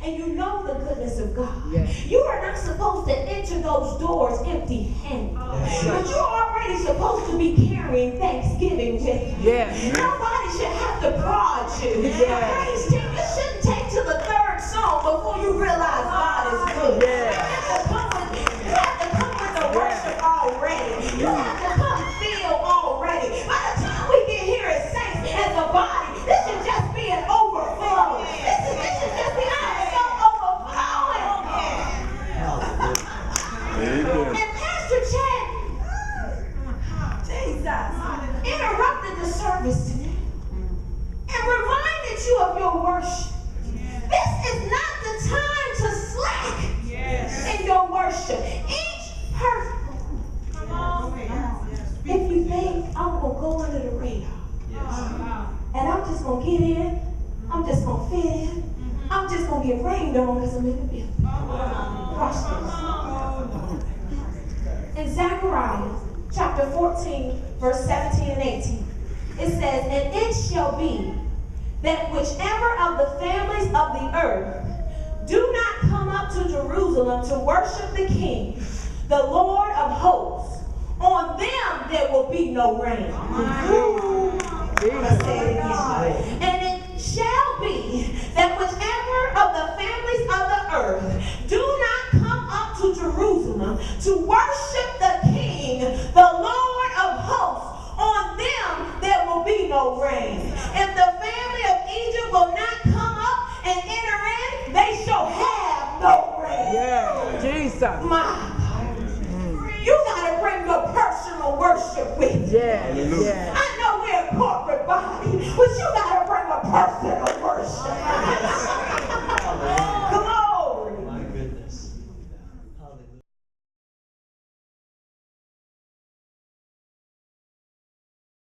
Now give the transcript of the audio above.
And you know the goodness of God. Yes. You are not supposed to enter those doors empty-handed. Yes. But you're already supposed to be carrying Thanksgiving with you. Yes. Nobody should have to prod you. Yes. The praise team, you shouldn't take to the third song before you realize God is good. Yes. You have to come with the worship already. You have to come feel already. By the time we get here as saints, as a body, this should just be an overflow. This should just be and Pastor Chad interrupted the service today and reminded you of your worship. This is not the time to slack in your worship. Each person, if you think I'm going to go under the radar and I'm just going to get in, I'm just going to fit in, I'm just going to get rained on because I'm in the building. Watch this. In Zechariah chapter 14, verse 17 and 18, it says, "And it shall be that whichever of the families of the earth do not come up to Jerusalem to worship the King, the Lord of hosts, on them there will be no rain." Let's say it again. "And it shall be that whichever of the families of the earth do not come up to Jerusalem to worship the King, the Lord of hosts, on them there will be no rain. If the family of Egypt will not come up and enter in, they shall have no rain." Yeah, Jesus. My God. You got to bring your personal worship with you. Yeah, yeah. I